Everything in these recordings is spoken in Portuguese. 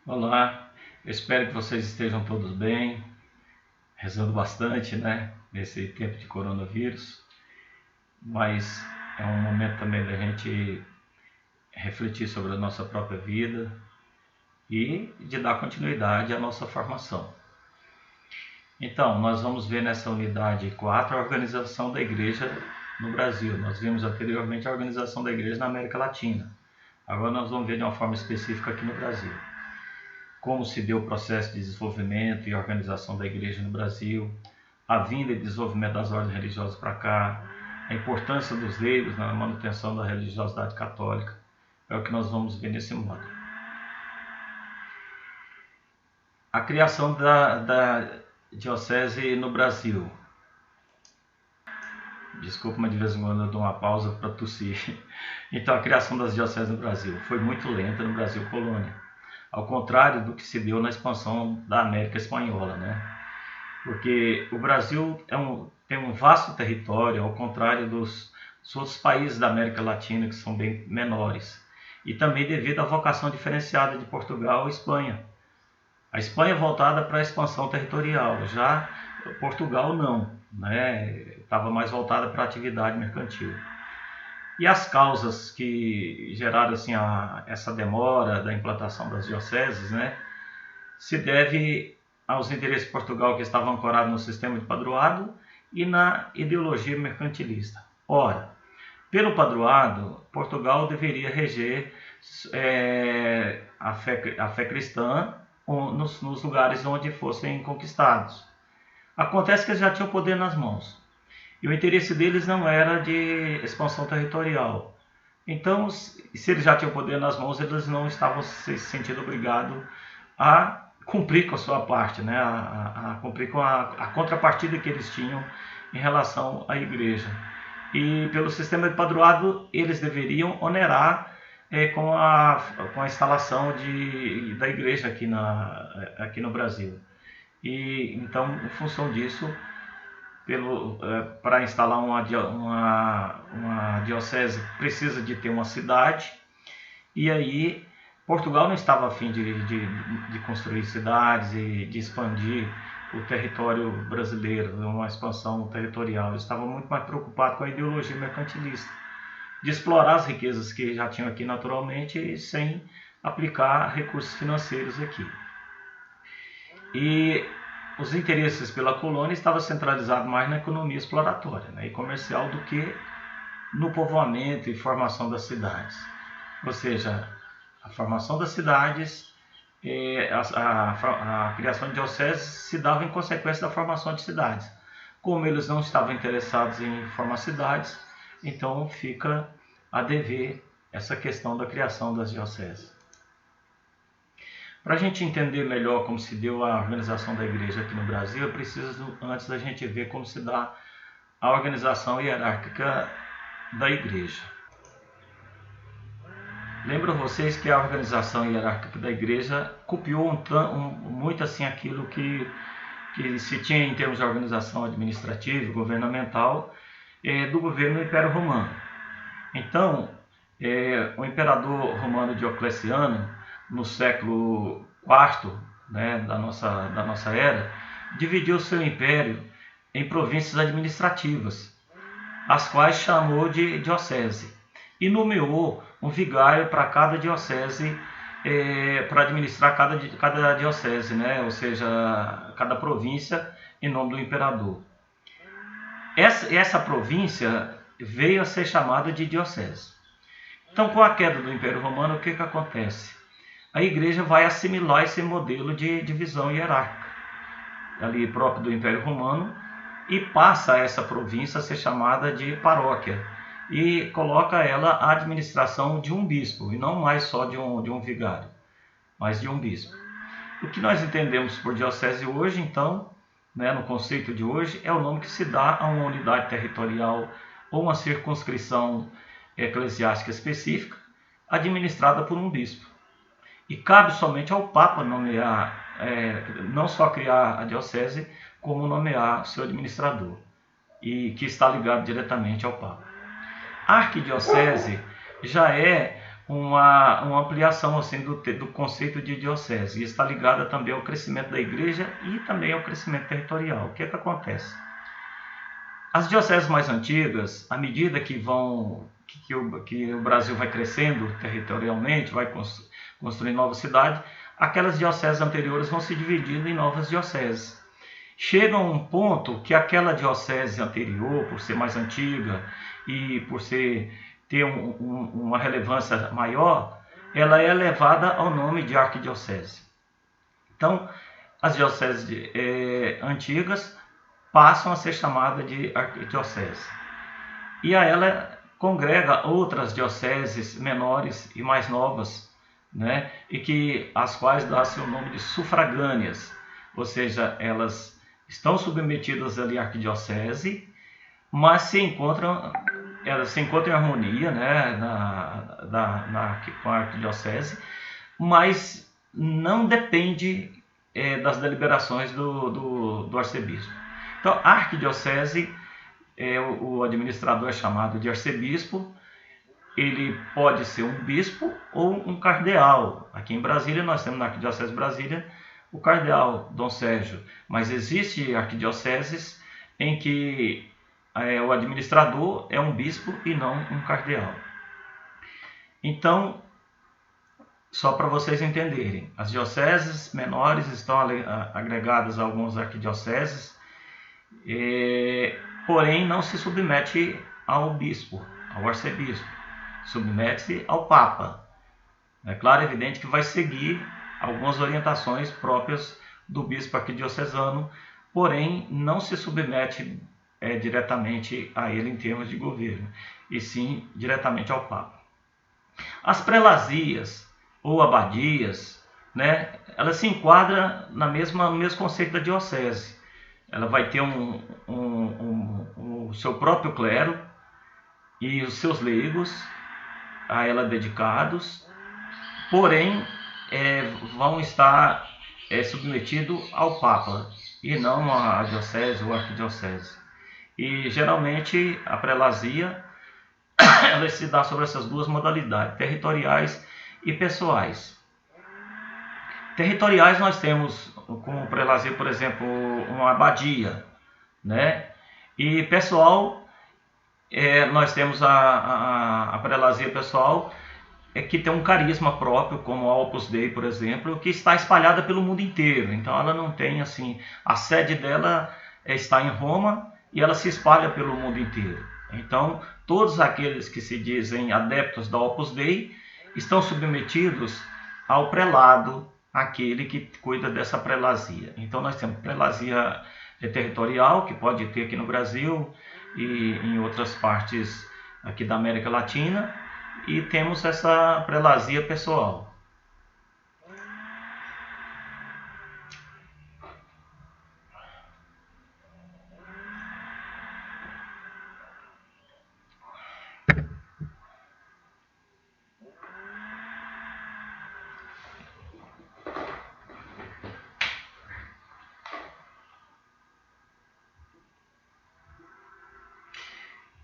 Olá, eu espero que vocês estejam todos bem, rezando bastante, né, nesse tempo de coronavírus, mas é um momento também da gente refletir sobre a nossa própria vida e de dar continuidade à nossa formação. Então, nós vamos ver nessa unidade 4 a organização da igreja no Brasil. Nós vimos anteriormente a organização da igreja na América Latina. Agora nós vamos ver de uma forma específica aqui no Brasil. Como se deu o processo de desenvolvimento e organização da igreja no Brasil, a vinda e desenvolvimento das ordens religiosas para cá, a importância dos leigos na manutenção da religiosidade católica, é o que nós vamos ver nesse módulo. A criação da diocese no Brasil. Desculpa, mas de vez em quando eu dou uma pausa para tossir. Então, a criação das dioceses no Brasil foi muito lenta no Brasil colônia, ao contrário do que se deu na expansão da América Espanhola, né? Porque o Brasil tem um vasto território, ao contrário dos outros países da América Latina, que são bem menores. E também devido à vocação diferenciada de Portugal e Espanha. A Espanha é voltada para a expansão territorial, já Portugal não, né? Estava mais voltada para a atividade mercantil. E as causas que geraram assim, essa demora da implantação das dioceses, né, se deve aos interesses de Portugal que estavam ancorados no sistema de padroado e na ideologia mercantilista. Ora, pelo padroado, Portugal deveria reger a fé cristã nos lugares onde fossem conquistados. Acontece que eles já tinham poder nas mãos. E o interesse deles não era de expansão territorial. Então, se eles já tinham poder nas mãos, eles não estavam se sentindo obrigados a cumprir com a sua parte, né? a cumprir com a contrapartida que eles tinham em relação à igreja. E pelo sistema de padroado, eles deveriam onerar com a instalação da igreja aqui no Brasil. E então, em função disso, para instalar uma diocese precisa de ter uma cidade, e aí Portugal não estava a fim de construir cidades e de expandir o território brasileiro, uma expansão territorial. Eles estavam muito mais preocupados com a ideologia mercantilista, de explorar as riquezas que já tinham aqui naturalmente sem aplicar recursos financeiros aqui. E os interesses pela colônia estavam centralizados mais na economia exploratória, né, e comercial do que no povoamento e formação das cidades. Ou seja, a formação das cidades, a criação de dioceses se dava em consequência da formação de cidades. Como eles não estavam interessados em formar cidades, então fica a dever essa questão da criação das dioceses. Para a gente entender melhor como se deu a organização da igreja aqui no Brasil, é preciso antes da gente ver como se dá a organização hierárquica da igreja. Lembro vocês que a organização hierárquica da igreja copiou muito assim aquilo que se tinha em termos de organização administrativa e governamental do governo do Império Romano. Então, o imperador romano Diocleciano, no século IV, né, da nossa era, dividiu seu império em províncias administrativas, as quais chamou de diocese, e nomeou um vigário para cada diocese, para administrar cada diocese, né, ou seja, cada província em nome do imperador. Essa província veio a ser chamada de diocese. Então, com a queda do Império Romano, o que acontece? A igreja vai assimilar esse modelo de divisão hierárquica, ali próprio do Império Romano, e passa essa província a ser chamada de paróquia, e coloca ela à administração de um bispo, e não mais só de um vigário, mas de um bispo. O que nós entendemos por diocese hoje, então, né, no conceito de hoje, é o nome que se dá a uma unidade territorial ou uma circunscrição eclesiástica específica, administrada por um bispo. E cabe somente ao Papa nomear, não só criar a diocese, como nomear seu administrador, e que está ligado diretamente ao Papa. A arquidiocese já é uma ampliação assim, do conceito de diocese. E está ligada também ao crescimento da igreja e também ao crescimento territorial. O que é que acontece? As dioceses mais antigas, à medida que o Brasil vai crescendo territorialmente, vai construir novas cidades, aquelas dioceses anteriores vão se dividindo em novas dioceses. Chega a um ponto que aquela diocese anterior, por ser mais antiga e por ter uma relevância maior, ela é elevada ao nome de arquidiocese. Então, as dioceses antigas passam a ser chamadas de arquidiocese. E a ela congrega outras dioceses menores e mais novas, né? E as quais dá-se o nome de sufragâneas, ou seja, elas estão submetidas ali à arquidiocese, mas elas se encontram em harmonia, né, com a arquidiocese, mas não depende das deliberações do arcebispo. Então, a arquidiocese, o administrador é chamado de arcebispo. Ele pode ser um bispo ou um cardeal. Aqui em Brasília, nós temos na Arquidiocese de Brasília o cardeal Dom Sérgio, mas existe arquidioceses em que o administrador é um bispo e não um cardeal. Então, só para vocês entenderem, as dioceses menores estão agregadas a algumas arquidioceses, porém não se submete ao bispo, ao arcebispo, submete-se ao Papa. É claro, é evidente que vai seguir algumas orientações próprias do bispo arquidiocesano, porém não se submete diretamente a ele em termos de governo, e sim diretamente ao Papa. As prelazias ou abadias, né, ela se enquadra no mesmo conceito da diocese. Ela vai ter o seu próprio clero e os seus leigos a ela dedicados, porém vão estar submetidos ao Papa e não à diocese ou arquidiocese. E geralmente a prelazia ela se dá sobre essas duas modalidades, territoriais e pessoais. Territoriais nós temos como prelazia, por exemplo, uma abadia, né? E pessoal, nós temos a prelazia pessoal, que tem um carisma próprio, como a Opus Dei, por exemplo, que está espalhada pelo mundo inteiro. Então ela não tem assim, a sede dela está em Roma e ela se espalha pelo mundo inteiro. Então todos aqueles que se dizem adeptos da Opus Dei estão submetidos ao prelado, aquele que cuida dessa prelazia. Então nós temos prelazia territorial, que pode ter aqui no Brasil e em outras partes aqui da América Latina, e temos essa prelazia pessoal.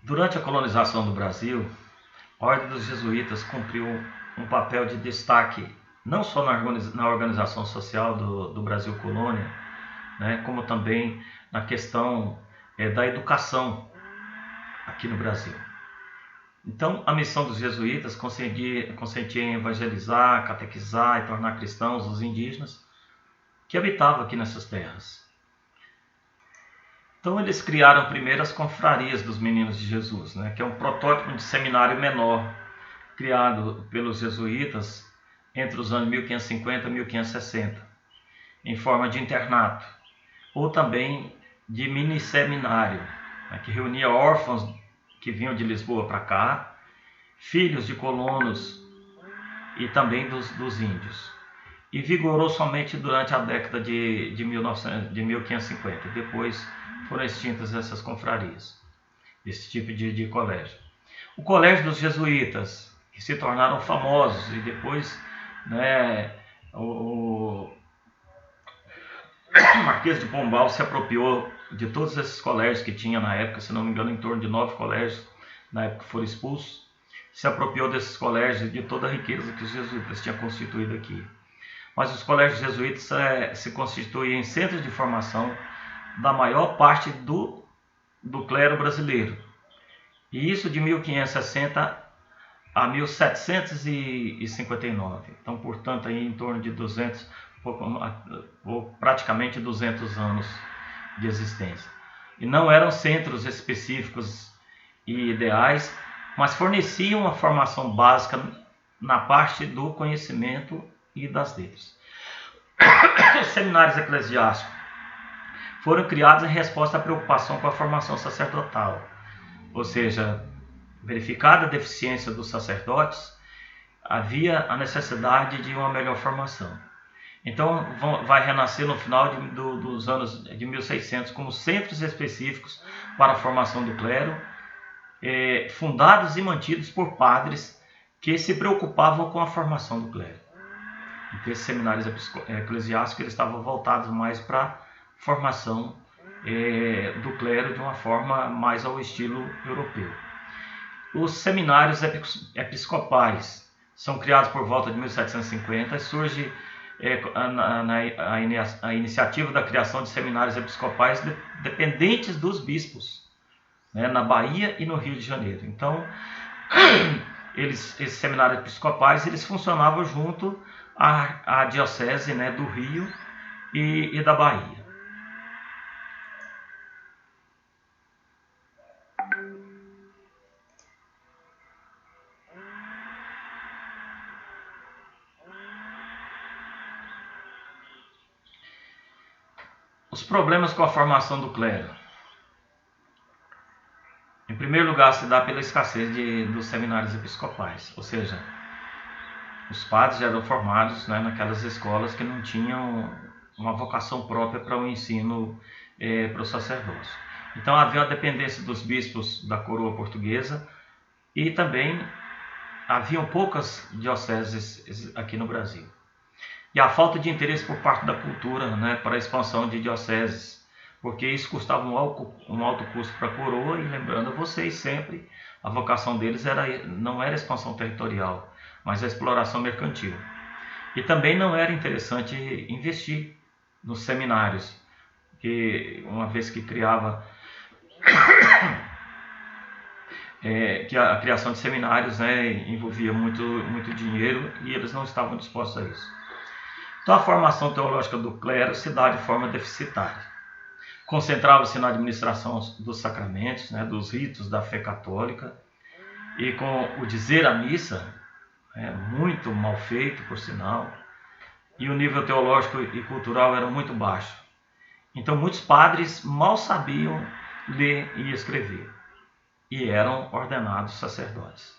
Durante a colonização do Brasil, a Ordem dos Jesuítas cumpriu um papel de destaque não só na organização social do Brasil colônia, né, como também na questão da educação aqui no Brasil. Então, a missão dos jesuítas consentia em evangelizar, catequizar e tornar cristãos os indígenas que habitavam aqui nessas terras. Então eles criaram primeiro as confrarias dos Meninos de Jesus, né, que é um protótipo de seminário menor, criado pelos jesuítas entre os anos 1550 e 1560, em forma de internato, ou também de mini-seminário, né, que reunia órfãos que vinham de Lisboa para cá, filhos de colonos e também dos índios. E vigorou somente durante a década de 1550, depois foram extintas essas confrarias, esse tipo de colégio. O colégio dos jesuítas, que se tornaram famosos, e depois, né, o Marquês de Pombal se apropriou de todos esses colégios que tinha na época, se não me engano, em torno de 9 colégios na época foram expulsos. se apropriou desses colégios e de toda a riqueza que os jesuítas tinham constituído aqui. Mas os colégios jesuítas se constituem em centros de formação da maior parte do clero brasileiro. E isso de 1560 a 1759. Então, portanto, aí em torno de 200, praticamente 200 anos de existência. E não eram centros específicos e ideais, mas forneciam uma formação básica na parte do conhecimento e das letras. Os seminários eclesiásticos foram criados em resposta à preocupação com a formação sacerdotal, ou seja, verificada a deficiência dos sacerdotes, havia a necessidade de uma melhor formação. Então, vai renascer no final dos anos de 1600 como centros específicos para a formação do clero, fundados e mantidos por padres que se preocupavam com a formação do clero. Então, esses seminários eclesiásticos eles estavam voltados mais para a formação do clero de uma forma mais ao estilo europeu. Os seminários episcopais são criados por volta de 1750 e surge a iniciativa da criação de seminários episcopais dependentes dos bispos, né, na Bahia e no Rio de Janeiro. Então, esses seminários episcopais eles funcionavam junto à diocese, né, do Rio e da Bahia. Os problemas com a formação do clero. Em primeiro lugar, se dá pela escassez dos seminários episcopais, ou seja, os padres eram formados, né, naquelas escolas que não tinham uma vocação própria para o ensino para o sacerdócio. Então havia a dependência dos bispos da coroa portuguesa e também haviam poucas dioceses aqui no Brasil. E a falta de interesse por parte da cultura, né, para a expansão de dioceses, porque isso custava um alto custo para a coroa, e lembrando a vocês sempre, a vocação deles não era a expansão territorial, mas a exploração mercantil. E também não era interessante investir nos seminários, que uma vez que criava que a criação de seminários, né, envolvia muito dinheiro e eles não estavam dispostos a isso. Então a formação teológica do clero se dá de forma deficitária. Concentrava-se na administração dos sacramentos, né, dos ritos da fé católica, e com o dizer a missa, muito mal feito, por sinal, e o nível teológico e cultural era muito baixo. Então muitos padres mal sabiam ler e escrever, e eram ordenados sacerdotes.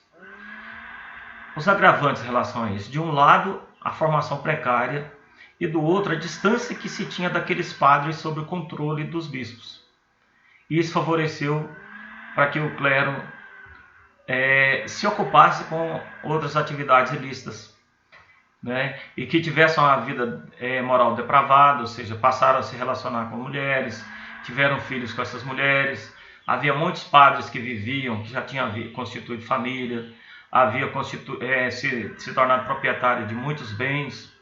Os agravantes em relação a isso: de um lado, a formação precária, e do outro, a distância que se tinha daqueles padres sob o controle dos bispos. Isso favoreceu para que o clero se ocupasse com outras atividades ilícitas, né? E que tivessem uma vida moral depravada, ou seja, passaram a se relacionar com mulheres, tiveram filhos com essas mulheres. Havia muitos padres que viviam, que já tinham constituído família, havia se tornado proprietário de muitos bens.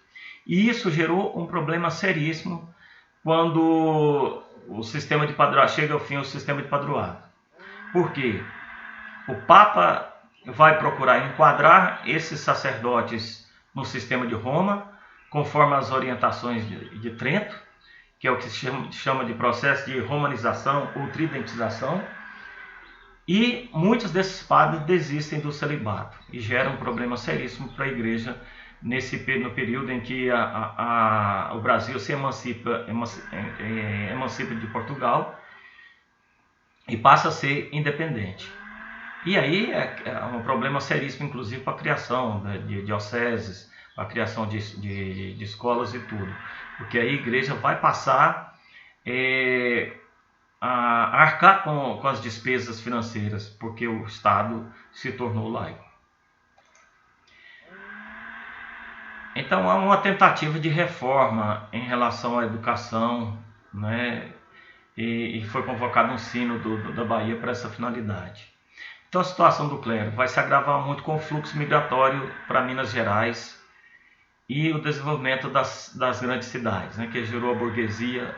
E isso gerou um problema seríssimo quando o sistema de padroado chega ao fim, o sistema de padroado. Por quê? O Papa vai procurar enquadrar esses sacerdotes no sistema de Roma, conforme as orientações de Trento, que é o que se chama de processo de romanização ou tridentização, e muitos desses padres desistem do celibato e geram um problema seríssimo para a igreja no período em que o Brasil se emancipa de Portugal e passa a ser independente. E aí é um problema seríssimo, inclusive, para a criação de dioceses, para a criação de escolas e tudo, porque a igreja vai passar a arcar com as despesas financeiras, porque o Estado se tornou laico. Então há uma tentativa de reforma em relação à educação, né? E foi convocado um sino da Bahia para essa finalidade. Então a situação do clero vai se agravar muito com o fluxo migratório para Minas Gerais e o desenvolvimento das grandes cidades, né, que gerou a burguesia,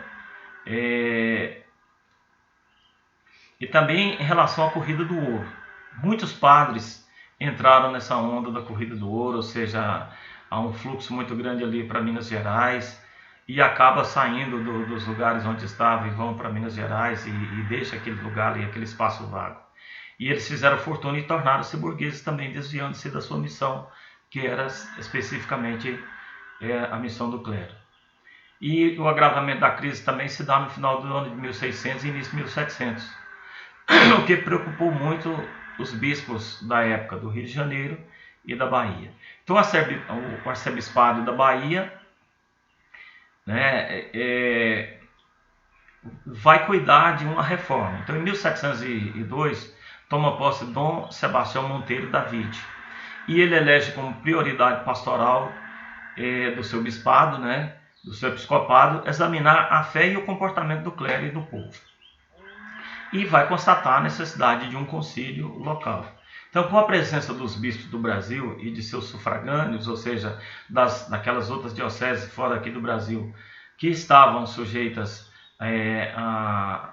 e também em relação à corrida do ouro. Muitos padres entraram nessa onda da corrida do ouro, ou seja, há um fluxo muito grande ali para Minas Gerais e acaba saindo dos lugares onde estava e vão para Minas Gerais e deixa aquele lugar ali, aquele espaço vago. E eles fizeram fortuna e tornaram-se burgueses também, desviando-se da sua missão, que era especificamente a missão do clero. E o agravamento da crise também se dá no final do ano de 1600 e início de 1700, o que preocupou muito os bispos da época do Rio de Janeiro e da Bahia. Então o arcebispado da Bahia, né, vai cuidar de uma reforma. Então em 1702 toma posse Dom Sebastião Monteiro David e ele elege como prioridade pastoral do seu bispado, né, do seu episcopado, examinar a fé e o comportamento do clero e do povo. E vai constatar a necessidade de um concílio local. Então, com a presença dos bispos do Brasil e de seus sufragâneos, ou seja, daquelas outras dioceses fora aqui do Brasil, que estavam sujeitas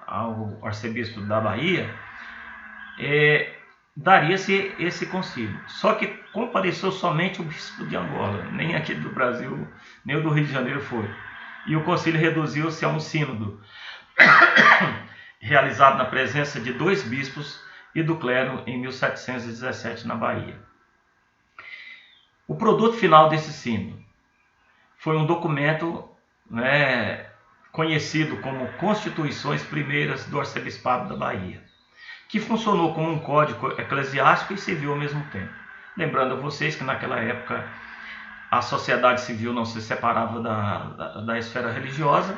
ao arcebispo da Bahia, daria-se esse concílio. Só que compareceu somente o bispo de Angola, nem aqui do Brasil, nem o do Rio de Janeiro foi. E o concílio reduziu-se a um sínodo, realizado na presença de 2 bispos e do clero em 1717 na Bahia. O produto final desse sínodo foi um documento, né, conhecido como Constituições Primeiras do Arcebispado da Bahia, que funcionou como um código eclesiástico e civil ao mesmo tempo. Lembrando a vocês que naquela época a sociedade civil não se separava da esfera religiosa,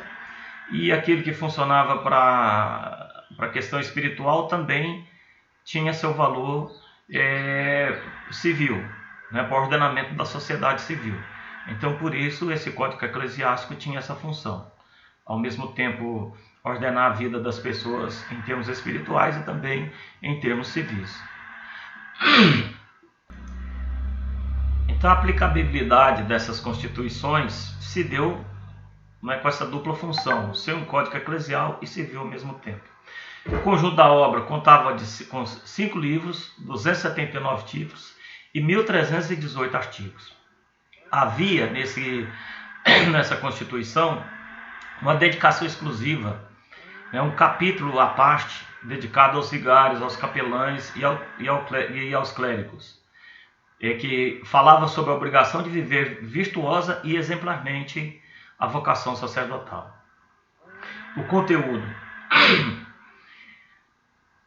e aquilo que funcionava para a questão espiritual também tinha seu valor civil, né, para o ordenamento da sociedade civil. Então, por isso, esse código eclesiástico tinha essa função. Ao mesmo tempo, ordenar a vida das pessoas em termos espirituais e também em termos civis. Então, a aplicabilidade dessas constituições se deu, né, com essa dupla função, ser um código eclesial e civil ao mesmo tempo. O conjunto da obra contava com 5 livros, 279 títulos e 1.318 artigos. Havia nessa Constituição uma dedicação exclusiva, né, um capítulo à parte dedicado aos vigários, aos capelães e aos clérigos, que falava sobre a obrigação de viver virtuosa e exemplarmente a vocação sacerdotal. O conteúdo.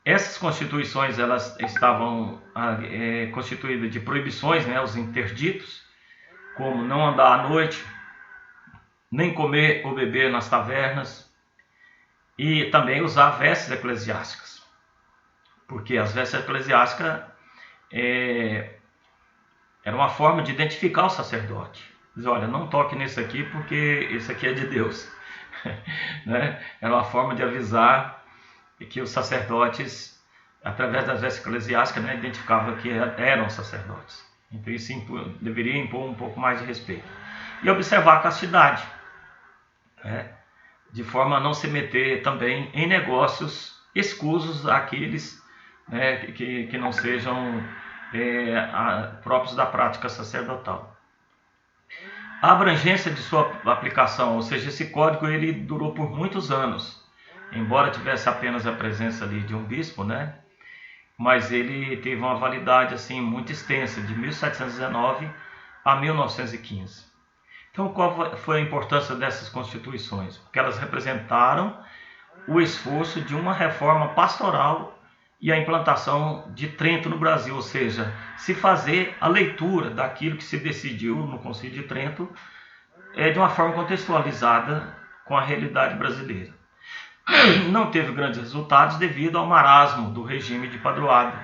Essas constituições elas estavam constituídas de proibições, né, os interditos, como não andar à noite, nem comer ou beber nas tavernas, e também usar vestes eclesiásticas, porque as vestes eclesiásticas era uma forma de identificar o sacerdote. Diz, olha, não toque nesse aqui porque esse aqui é de Deus. Né? Era uma forma de avisar que os sacerdotes, através das vestes eclesiásticas, né, identificavam que eram sacerdotes. Então isso deveria impor um pouco mais de respeito. E observar a castidade, né, de forma a não se meter também em negócios escusos àqueles, né, que não sejam próprios da prática sacerdotal. A abrangência de sua aplicação, ou seja, esse código ele durou por muitos anos, embora tivesse apenas a presença ali de um bispo, né? Mas ele teve uma validade assim muito extensa, de 1719 a 1915. Então, qual foi a importância dessas constituições? Porque elas representaram o esforço de uma reforma pastoral e a implantação de Trento no Brasil, ou seja, se fazer a leitura daquilo que se decidiu no Concílio de Trento de uma forma contextualizada com a realidade brasileira. Não teve grandes resultados devido ao marasmo do regime de padroado,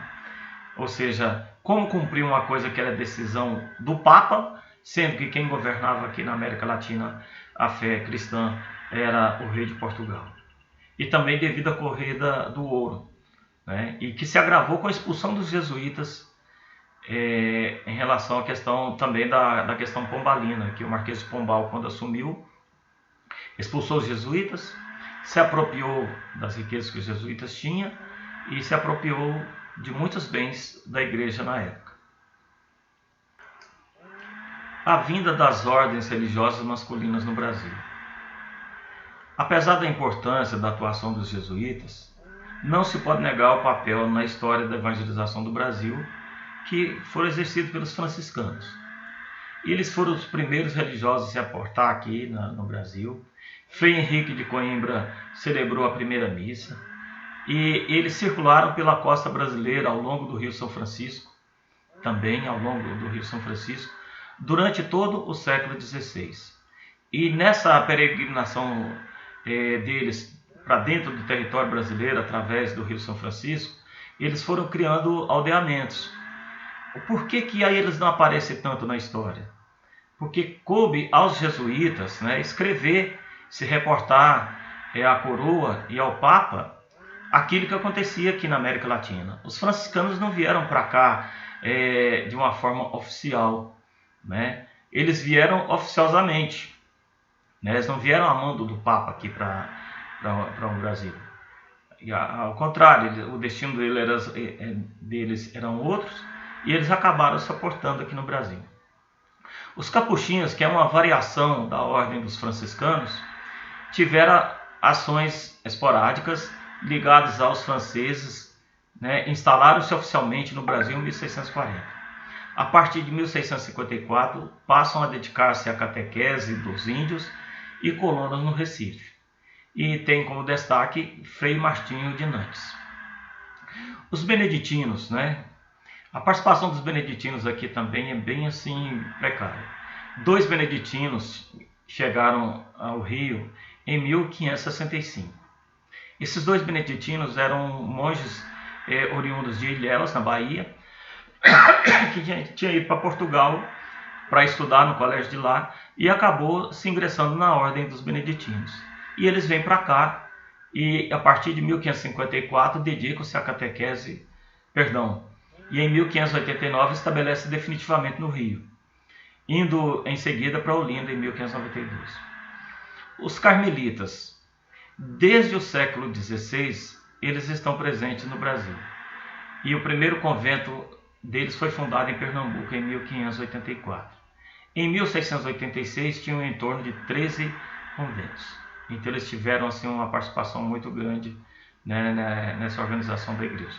ou seja, como cumprir uma coisa que era decisão do Papa, sendo que quem governava aqui na América Latina a fé cristã era o rei de Portugal. E também devido à corrida do ouro, né, e que se agravou com a expulsão dos jesuítas em relação à questão também da questão pombalina, que o Marquês de Pombal, quando assumiu, expulsou os jesuítas, se apropriou das riquezas que os jesuítas tinham e se apropriou de muitos bens da igreja na época. A vinda das ordens religiosas masculinas no Brasil. Apesar da importância da atuação dos jesuítas, não se pode negar o papel na história da evangelização do Brasil que foram exercidos pelos franciscanos. Eles foram os primeiros religiosos a se aportar aqui no Brasil. Frei Henrique de Coimbra celebrou a primeira missa e eles circularam pela costa brasileira ao longo do Rio São Francisco, também ao longo do Rio São Francisco, durante todo o século XVI. E nessa peregrinação deles para dentro do território brasileiro, através do Rio São Francisco, eles foram criando aldeamentos. Por que aí eles não aparecem tanto na história? Porque coube aos jesuítas, né, escrever, se reportar à coroa e ao Papa aquilo que acontecia aqui na América Latina. Os franciscanos não vieram para cá de uma forma oficial, né? Eles vieram oficiosamente, né? Eles não vieram a mando do Papa aqui para o Brasil. E, ao contrário, o destino deles eram outros e eles acabaram se aportando aqui no Brasil. Os capuchinhos, que é uma variação da ordem dos franciscanos, tiveram ações esporádicas ligadas aos franceses, né? Instalaram-se oficialmente no Brasil em 1640. A partir de 1654, passam a dedicar-se à catequese dos índios e colonos no Recife. E tem como destaque Frei Martinho de Nantes. Os beneditinos, né? A participação dos beneditinos aqui também é bem assim precária. 2 beneditinos chegaram ao Rio em 1565. Esses 2 beneditinos eram monges oriundos de Ilhéus, na Bahia, que tinha ido para Portugal para estudar no colégio de lá e acabou se ingressando na ordem dos beneditinos. E eles vêm para cá e a partir de 1554 dedicam-se à catequese, e em 1589 estabelece definitivamente no Rio, indo em seguida para Olinda em 1592. Os carmelitas, desde o século XVI, eles estão presentes no Brasil. E o primeiro convento deles foi fundado em Pernambuco em 1584. Em 1686 tinham em torno de 13 conventos. Então eles tiveram assim, uma participação muito grande, né, nessa organização da igreja.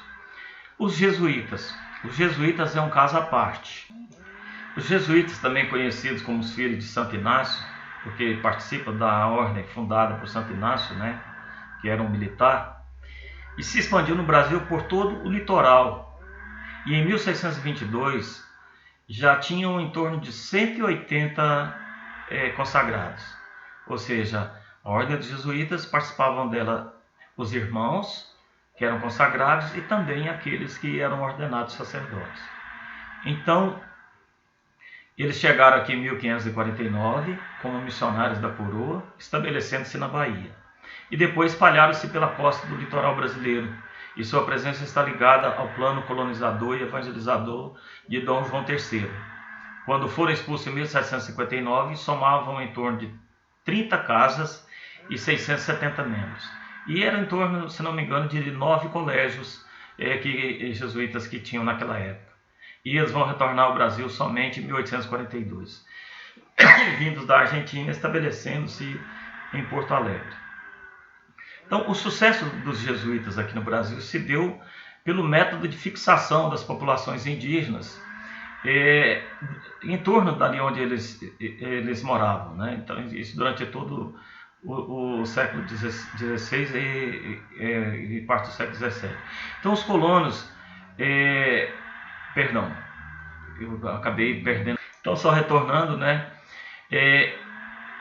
Os jesuítas. Os jesuítas é um caso à parte. Os jesuítas, também conhecidos como os filhos de Santo Inácio, porque participam da ordem fundada por Santo Inácio, né, que era um militar, e se expandiu no Brasil por todo o litoral. E em 1622 já tinham em torno de 180 consagrados. Ou seja, a ordem dos jesuítas, participavam dela os irmãos, que eram consagrados, e também aqueles que eram ordenados sacerdotes. Então, eles chegaram aqui em 1549 como missionários da coroa, estabelecendo-se na Bahia. E depois espalharam-se pela costa do litoral brasileiro, e sua presença está ligada ao plano colonizador e evangelizador de Dom João III. Quando foram expulsos em 1759, somavam em torno de 30 casas e 670 membros. E era em torno, se não me engano, de 9 colégios jesuítas que tinham naquela época. E eles vão retornar ao Brasil somente em 1842, vindos da Argentina, estabelecendo-se em Porto Alegre. Então, o sucesso dos jesuítas aqui no Brasil se deu pelo método de fixação das populações indígenas em torno dali onde eles moravam, né? Então, isso durante todo o século XVI e parte do século XVII. Então, os colonos... eu acabei perdendo. Então, só retornando, né?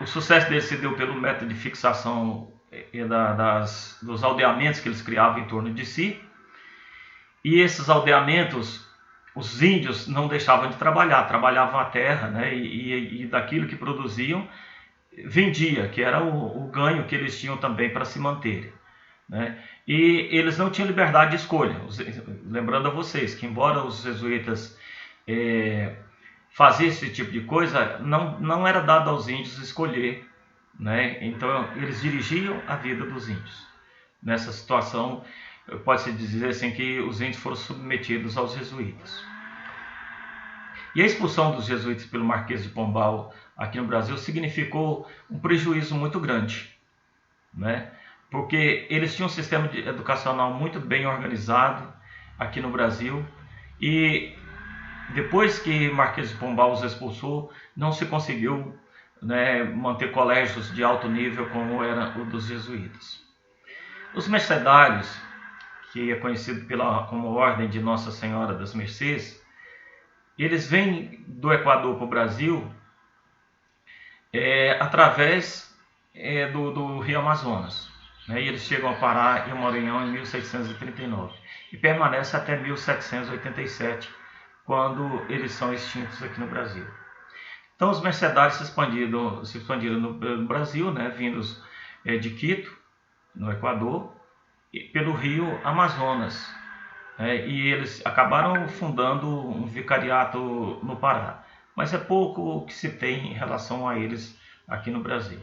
O sucesso deles se deu pelo método de fixação dos aldeamentos que eles criavam em torno de si. E esses aldeamentos, os índios não deixavam de trabalhar, trabalhavam a terra, né? E daquilo que produziam, vendia, que era o ganho que eles tinham também para se manterem. né? E eles não tinham liberdade de escolha. Lembrando a vocês que, embora os jesuítas faziam esse tipo de coisa, não era dado aos índios escolher, né? Então eles dirigiam a vida dos índios. Nessa situação, pode-se dizer assim que os índios foram submetidos aos jesuítas. E a expulsão dos jesuítas pelo Marquês de Pombal aqui no Brasil significou um prejuízo muito grande, né? Porque eles tinham um sistema educacional muito bem organizado aqui no Brasil, e depois que Marquês de Pombal os expulsou, não se conseguiu, né, manter colégios de alto nível como era o dos jesuítas. Os mercedários, que é conhecido como Ordem de Nossa Senhora das Mercês, eles vêm do Equador para o Brasil através do Rio Amazonas, né? E eles chegam a parar em Maranhão em 1639 e permanecem até 1787, quando eles são extintos aqui no Brasil. Então os mercedários se expandiram no Brasil, né? Vindos de Quito, no Equador, e pelo Rio Amazonas. E eles acabaram fundando um vicariato no Pará. Mas é pouco o que se tem em relação a eles aqui no Brasil.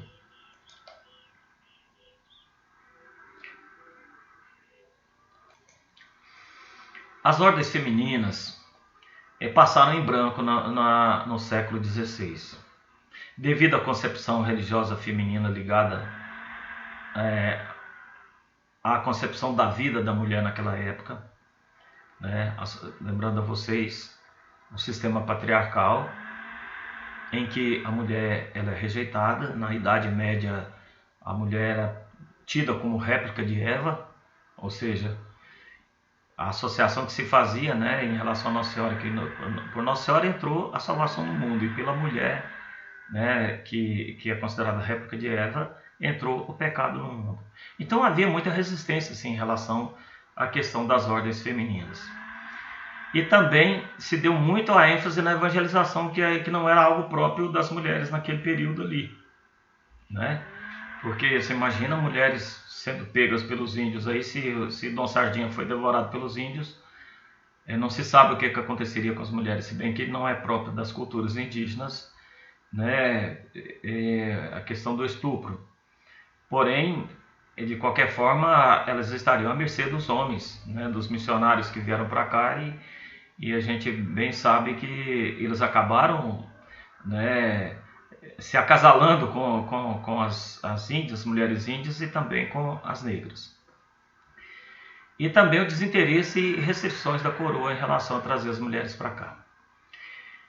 As ordens femininas passaram em branco no século XVI. Devido à concepção religiosa feminina ligada à concepção da vida da mulher naquela época, né? Lembrando a vocês o sistema patriarcal, em que a mulher ela é rejeitada. Na Idade Média, a mulher era tida como réplica de Eva, ou seja, a associação que se fazia, né, em relação a Nossa Senhora, que por Nossa Senhora entrou a salvação no mundo, e pela mulher, né, que é considerada réplica de Eva, entrou o pecado no mundo. Então havia muita resistência assim, em relação à questão das ordens femininas. E também se deu muito a ênfase na evangelização, que não era algo próprio das mulheres naquele período ali, né? Porque você imagina mulheres sendo pegas pelos índios, aí se Dom Sardinha foi devorado pelos índios, não se sabe o que aconteceria com as mulheres, se bem que não é próprio das culturas indígenas, né? A questão do estupro. Porém, de qualquer forma, elas estariam à mercê dos homens, né, dos missionários que vieram para cá, e a gente bem sabe que eles acabaram, né, se acasalando com as índias, mulheres índias, e também com as negras. E também o desinteresse e restrições da coroa em relação a trazer as mulheres para cá.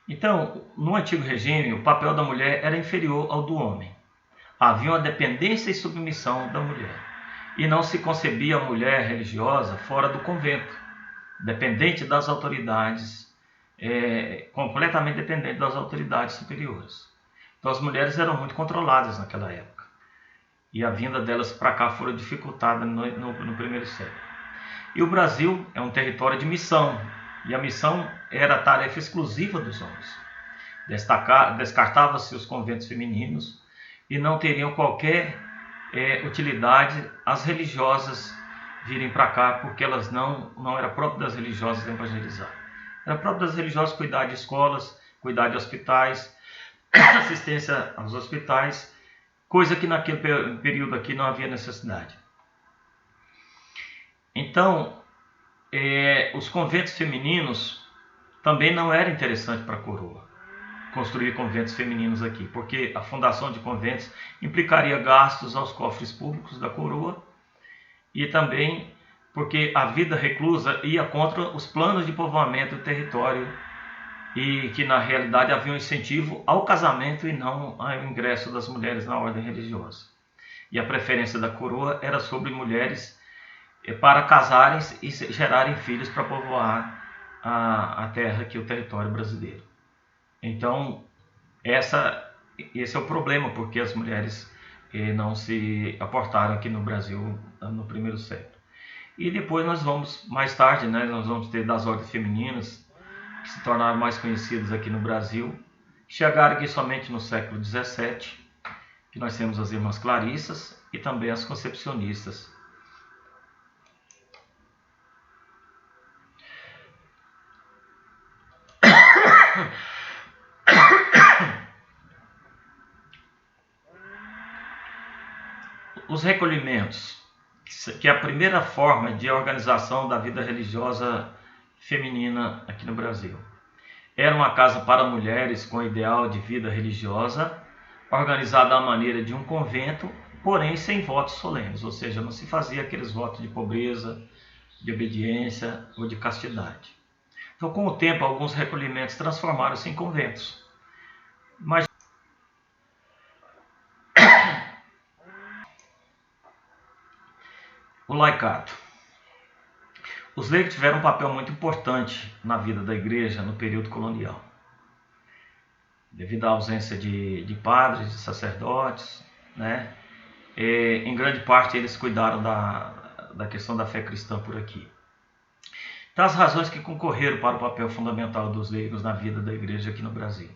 Então, no antigo regime, o papel da mulher era inferior ao do homem. Havia uma dependência e submissão da mulher. E não se concebia a mulher religiosa fora do convento, dependente das autoridades, completamente dependente das autoridades superiores. Então as mulheres eram muito controladas naquela época. E a vinda delas para cá foi dificultada no primeiro século. E o Brasil é um território de missão. E a missão era a tarefa exclusiva dos homens. Descartava-se os conventos femininos e não teriam qualquer utilidade as religiosas virem para cá, porque elas não era próprio das religiosas evangelizar. Era próprio das religiosas cuidar de escolas, cuidar de hospitais, assistência aos hospitais, coisa que naquele período aqui não havia necessidade. Então, os conventos femininos também não era interessante para a coroa construir conventos femininos aqui, porque a fundação de conventos implicaria gastos aos cofres públicos da coroa, e também porque a vida reclusa ia contra os planos de povoamento do território, e que na realidade havia um incentivo ao casamento e não ao ingresso das mulheres na ordem religiosa. E a preferência da coroa era sobre mulheres para casarem e gerarem filhos para povoar a terra, que é o território brasileiro. Então, esse é o problema, porque as mulheres não se aportaram aqui no Brasil no primeiro século. E depois nós vamos, mais tarde, né, nós vamos ter das ordens femininas, que se tornaram mais conhecidas aqui no Brasil, chegaram aqui somente no século XVII, que nós temos as Irmãs Clarissas e também as Concepcionistas, os recolhimentos, que é a primeira forma de organização da vida religiosa feminina aqui no Brasil. Era uma casa para mulheres com ideal de vida religiosa, organizada à maneira de um convento, porém sem votos solenes, ou seja, não se fazia aqueles votos de pobreza, de obediência ou de castidade. Então, com o tempo, alguns recolhimentos transformaram-se em conventos. Mas o laicato. Os leigos tiveram um papel muito importante na vida da igreja no período colonial. Devido à ausência de padres, de sacerdotes, né? Em grande parte eles cuidaram da questão da fé cristã por aqui. Então, as razões que concorreram para o papel fundamental dos leigos na vida da igreja aqui no Brasil.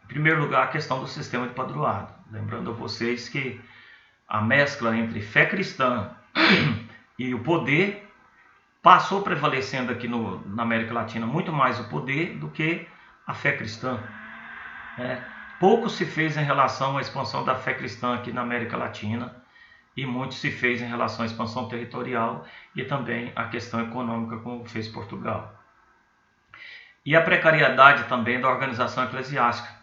Em primeiro lugar, a questão do sistema de padroado. Lembrando a vocês que a mescla entre fé cristã e o poder passou prevalecendo aqui na América Latina muito mais o poder do que a fé cristã. Pouco se fez em relação à expansão da fé cristã aqui na América Latina e muito se fez em relação à expansão territorial e também a questão econômica, como fez Portugal. E a precariedade também da organização eclesiástica.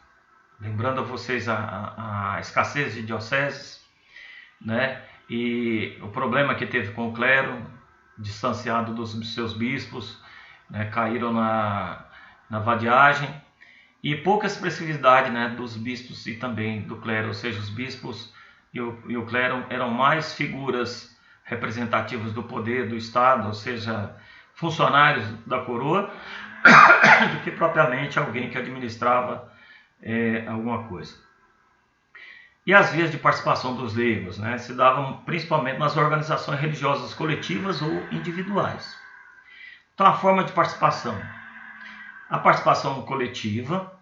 Lembrando a vocês a escassez de dioceses, né? E o problema que teve com o clero, distanciado dos seus bispos, né? Caíram na vadiagem, e pouca expressividade, né, dos bispos e também do clero, ou seja, os bispos e o clero eram mais figuras representativas do poder do Estado, ou seja, funcionários da coroa, do que propriamente alguém que administrava alguma coisa. E as vias de participação dos leigos, né, se davam principalmente nas organizações religiosas coletivas ou individuais. Então, a forma de participação. A participação coletiva,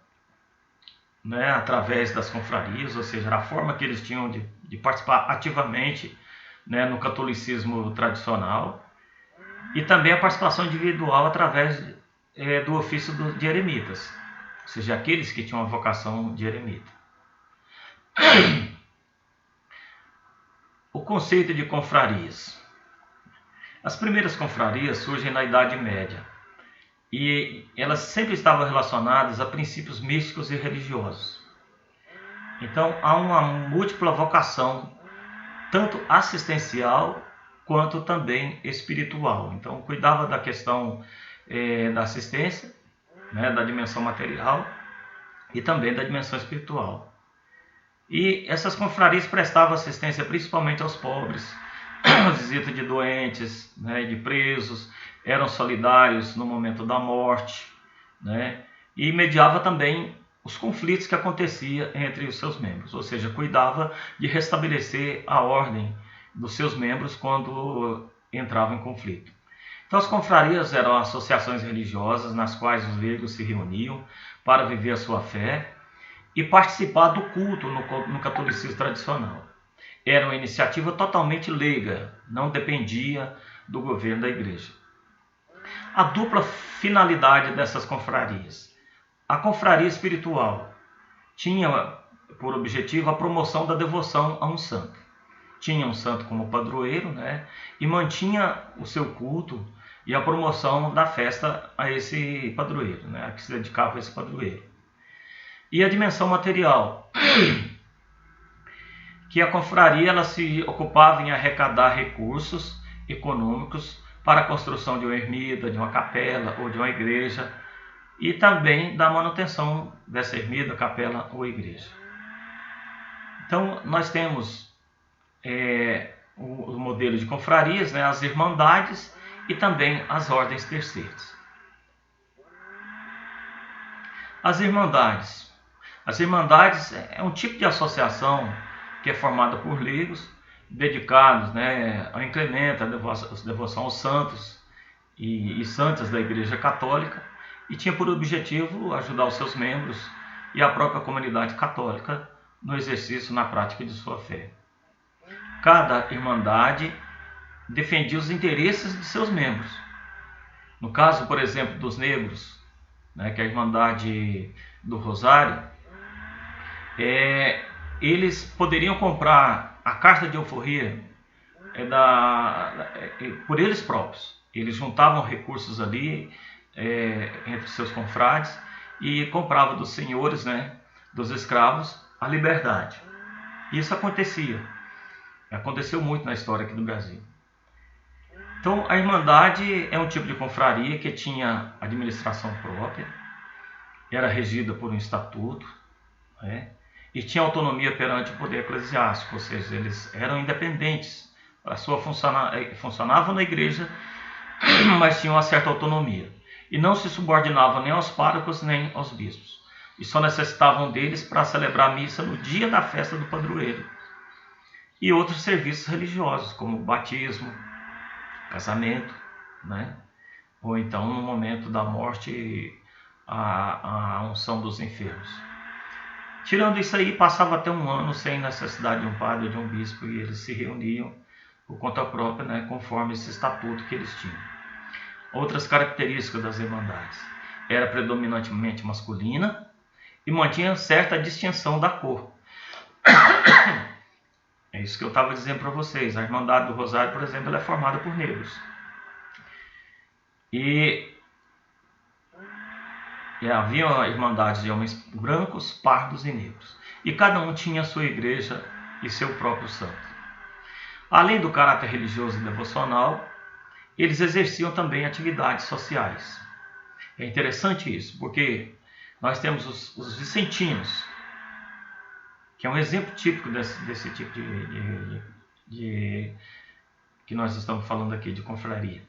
né, através das confrarias, ou seja, a forma que eles tinham de participar ativamente, né, no catolicismo tradicional. E também a participação individual através do ofício de eremitas, ou seja, aqueles que tinham a vocação de eremita. O conceito de confrarias. As primeiras confrarias surgem na Idade Média e elas sempre estavam relacionadas a princípios místicos e religiosos. Então há uma múltipla vocação, tanto assistencial quanto também espiritual. Então cuidava da questão da assistência, né, da dimensão material e também da dimensão espiritual. E essas confrarias prestavam assistência principalmente aos pobres, visita de doentes, né, de presos, eram solidários no momento da morte, né, e mediava também os conflitos que aconteciam entre os seus membros, ou seja, cuidava de restabelecer a ordem dos seus membros quando entravam em conflito. Então as confrarias eram associações religiosas nas quais os leigos se reuniam para viver a sua fé e participar do culto no catolicismo tradicional. Era uma iniciativa totalmente leiga, não dependia do governo da igreja. A dupla finalidade dessas confrarias. A confraria espiritual tinha por objetivo a promoção da devoção a um santo. Tinha um santo como padroeiro, né, e mantinha o seu culto e a promoção da festa a esse padroeiro, né, a que se dedicava a esse padroeiro. E a dimensão material, que a confraria ela se ocupava em arrecadar recursos econômicos para a construção de uma ermida, de uma capela ou de uma igreja, e também da manutenção dessa ermida, capela ou igreja. Então, nós temos o modelo de confrarias, né, as irmandades e também as ordens terceiras. As irmandades. As irmandades é um tipo de associação que é formada por leigos dedicados, né, ao incremento, à devoção aos santos e santas da Igreja Católica, e tinha por objetivo ajudar os seus membros e a própria comunidade católica no exercício, na prática de sua fé. Cada irmandade defendia os interesses de seus membros. No caso, por exemplo, dos negros, né, que é a Irmandade do Rosário, eles poderiam comprar a carta de alforria por eles próprios. Eles juntavam recursos ali entre seus confrades e compravam dos senhores, né, dos escravos, a liberdade. Isso aconteceu muito na história aqui do Brasil. Então, a Irmandade é um tipo de confraria que tinha administração própria, era regida por um estatuto, né, e tinha autonomia perante o poder eclesiástico, ou seja, eles eram independentes. Funcionavam na igreja, mas tinham uma certa autonomia. E não se subordinavam nem aos párocos nem aos bispos. E só necessitavam deles para celebrar a missa no dia da festa do padroeiro. E outros serviços religiosos, como batismo, casamento, né? Ou então, no momento da morte, a unção dos enfermos. Tirando isso aí, passava até um ano sem necessidade de um padre ou de um bispo, e eles se reuniam por conta própria, né, conforme esse estatuto que eles tinham. Outras características das irmandades: era predominantemente masculina e mantinha certa distinção da cor. É isso que eu estava dizendo para vocês. A Irmandade do Rosário, por exemplo, ela é formada por negros. E havia irmandades de homens brancos, pardos e negros. E cada um tinha a sua igreja e seu próprio santo. Além do caráter religioso e devocional, eles exerciam também atividades sociais. É interessante isso, porque nós temos os vicentinos, que é um exemplo típico desse tipo que nós estamos falando aqui, de confraria.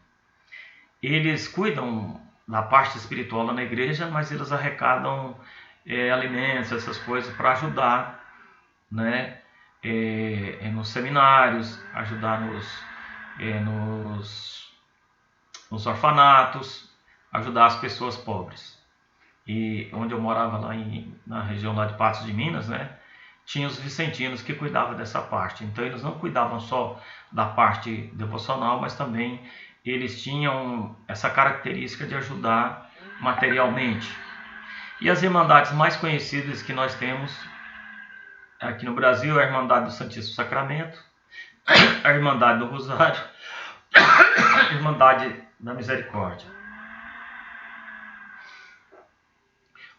Eles cuidam da parte espiritual lá na igreja, mas eles arrecadam alimentos, essas coisas, para ajudar, né, nos seminários, ajudar nos orfanatos, ajudar as pessoas pobres. E onde eu morava lá na região lá de Patos de Minas, né, tinha os vicentinos que cuidavam dessa parte. Então eles não cuidavam só da parte devocional, mas também eles tinham essa característica de ajudar materialmente. E as irmandades mais conhecidas que nós temos aqui no Brasil é a Irmandade do Santíssimo Sacramento, a Irmandade do Rosário, a Irmandade da Misericórdia.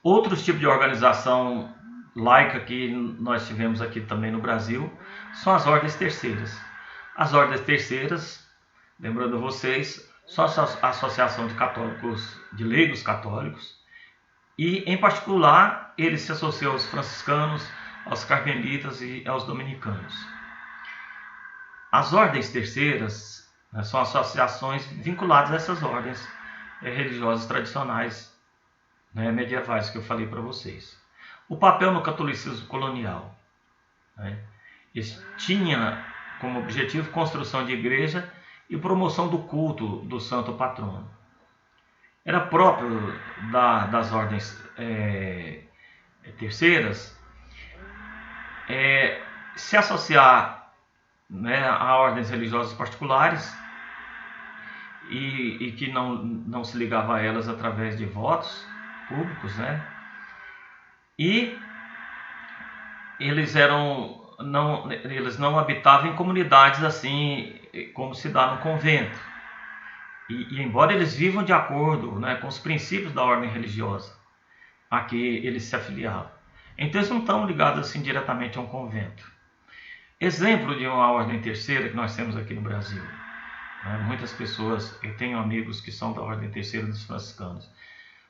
Outros tipos de organização laica que nós tivemos aqui também no Brasil são as ordens terceiras. As ordens terceiras, lembrando vocês, são a associação de católicos, de leigos católicos, e em particular eles se associam aos franciscanos, aos carmelitas e aos dominicanos. As ordens terceiras, né, são associações vinculadas a essas ordens religiosas tradicionais, né, medievais, que eu falei para vocês. O papel no catolicismo colonial, né, tinha como objetivo construção de igreja e promoção do culto do santo patrono. Era próprio das ordens terceiras se associar, né, a ordens religiosas particulares e que não se ligava a elas através de votos públicos, né? E eles não habitavam em comunidades assim como se dá no convento. E embora eles vivam de acordo, né, com os princípios da ordem religiosa a que eles se afiliavam, então eles não estão ligados assim diretamente a um convento. Exemplo de uma ordem terceira que nós temos aqui no Brasil, né, muitas pessoas, eu tenho amigos que são da ordem terceira dos franciscanos,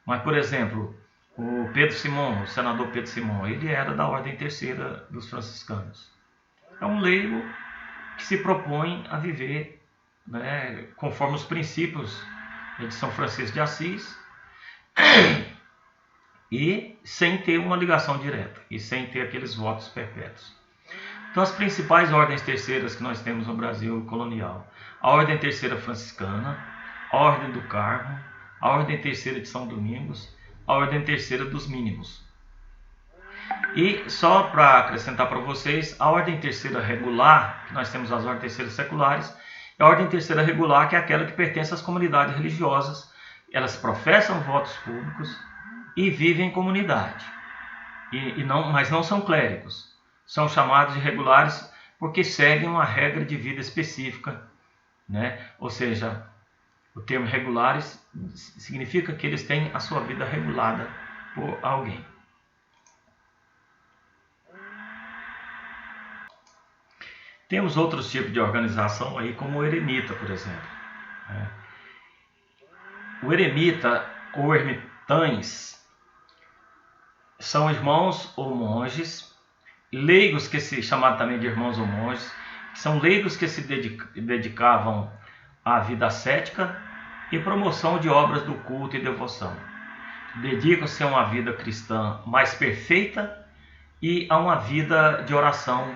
mas, por exemplo, o Pedro Simon, o senador Pedro Simon, ele era da ordem terceira dos franciscanos. É um leigo que se propõe a viver, né, conforme os princípios de São Francisco de Assis e sem ter uma ligação direta e sem ter aqueles votos perpétuos. Então, as principais ordens terceiras que nós temos no Brasil colonial: a Ordem Terceira Franciscana, a Ordem do Carmo, a Ordem Terceira de São Domingos, a Ordem Terceira dos Mínimos. E só para acrescentar para vocês, a Ordem Terceira Regular, que nós temos as Ordens Terceiras Seculares, a Ordem Terceira Regular, que é aquela que pertence às comunidades religiosas. Elas professam votos públicos e vivem em comunidade, mas não são clérigos. são chamados de regulares porque seguem uma regra de vida específica, né? Ou seja, o termo regulares significa que eles têm a sua vida regulada por alguém. Temos outros tipos de organização aí, como o eremita, por exemplo. O eremita ou ermitães são irmãos ou monges, leigos que se chamavam também de irmãos ou monges, que são leigos que se dedicavam à vida ascética e promoção de obras do culto e devoção. Dedicam-se a uma vida cristã mais perfeita e a uma vida de oração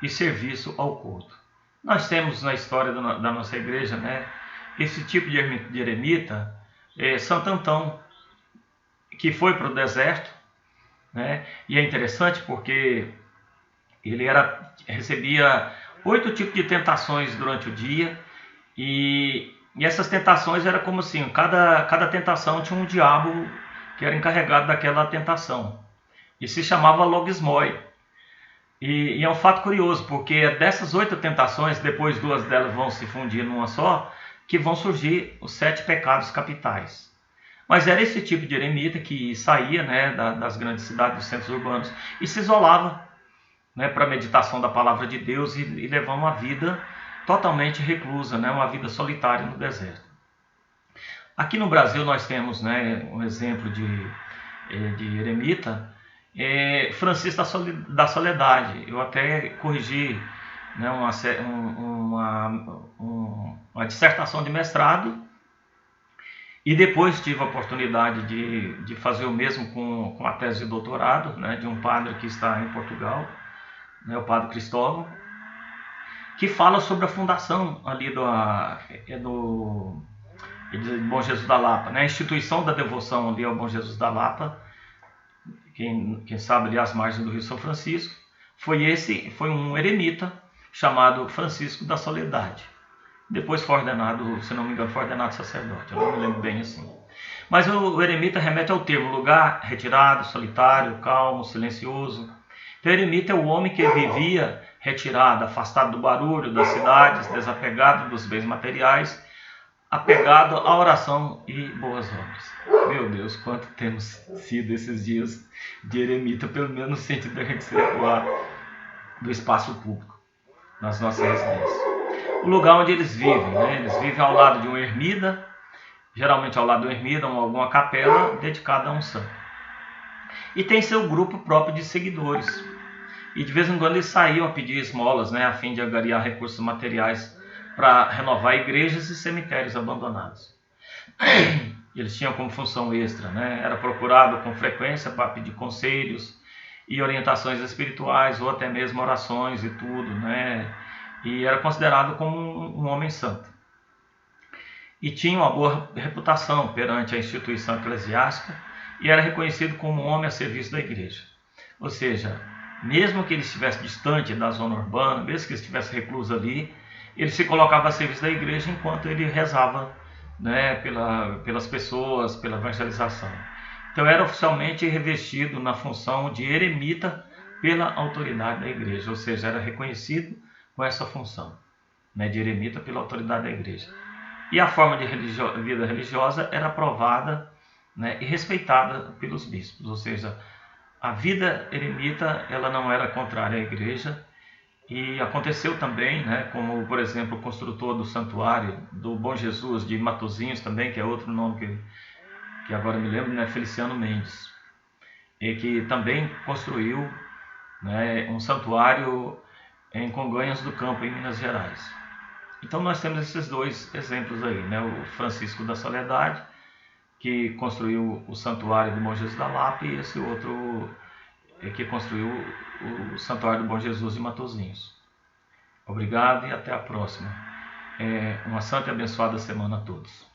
e serviço ao culto. Nós temos na história da nossa igreja, né, esse tipo de eremita, Santo Antão, que foi para o deserto, né, e é interessante porque ele recebia 8 tipos de tentações durante o dia, e essas tentações eram como assim, cada tentação tinha um diabo que era encarregado daquela tentação, e se chamava logismoi. E é um fato curioso, porque dessas 8 tentações, depois 2 delas vão se fundir numa só, que vão surgir os 7 pecados capitais. Mas era esse tipo de eremita que saía, né, das grandes cidades, dos centros urbanos, e se isolava, né, para a meditação da palavra de Deus e levar uma vida totalmente reclusa, né, uma vida solitária no deserto. Aqui no Brasil nós temos, né, um exemplo de eremita, Francisco da Soledade. Eu até corrigi, né, uma dissertação de mestrado e depois tive a oportunidade de fazer o mesmo com a tese de doutorado, né, de um padre que está em Portugal, né, o padre Cristóvão, que fala sobre a fundação ali do Bom Jesus da Lapa, né, a instituição da devoção ali ao Bom Jesus da Lapa. Quem sabe ali às margens do Rio São Francisco, foi um eremita chamado Francisco da Soledade. Depois foi ordenado, se não me engano, foi ordenado sacerdote, eu não me lembro bem assim. Mas o eremita remete ao termo lugar retirado, solitário, calmo, silencioso. Então, o eremita é o homem que vivia retirado, afastado do barulho das cidades, desapegado dos bens materiais, apegado à oração e boas obras. Meu Deus, quanto temos sido esses dias de eremita, pelo menos no sentido da gente circular do espaço público, nas nossas residências. O lugar onde eles vivem, né? Eles vivem ao lado de um ermida, geralmente ao lado de um ermida ou alguma capela dedicada a um santo. E tem seu grupo próprio de seguidores. E de vez em quando eles saíam a pedir esmolas, né, a fim de angariar recursos materiais para renovar igrejas e cemitérios abandonados. Eles tinham como função extra, né? Era procurado com frequência para pedir conselhos e orientações espirituais ou até mesmo orações e tudo, né? E era considerado como um homem santo. E tinha uma boa reputação perante a instituição eclesiástica e era reconhecido como um homem a serviço da igreja. Ou seja, mesmo que ele estivesse distante da zona urbana, mesmo que ele estivesse recluso ali, ele se colocava a serviço da igreja enquanto ele rezava, né, pelas pessoas, pela evangelização. Então era oficialmente revestido na função de eremita pela autoridade da igreja, ou seja, era reconhecido com essa função, né, de eremita pela autoridade da igreja. E a forma de vida religiosa era aprovada, né, e respeitada pelos bispos, ou seja, a vida eremita ela não era contrária à igreja. E aconteceu também, né, como por exemplo o construtor do santuário do Bom Jesus de Matosinhos também, que é outro nome que agora me lembro, né, Feliciano Mendes, e que também construiu, né, um santuário em Congonhas do Campo, em Minas Gerais. Então nós temos esses 2 exemplos aí, né, o Francisco da Soledade, que construiu o santuário do Bom Jesus da Lapa, e esse outro que construiu o Santuário do Bom Jesus de Matosinhos. Obrigado e até a próxima. Uma santa e abençoada semana a todos.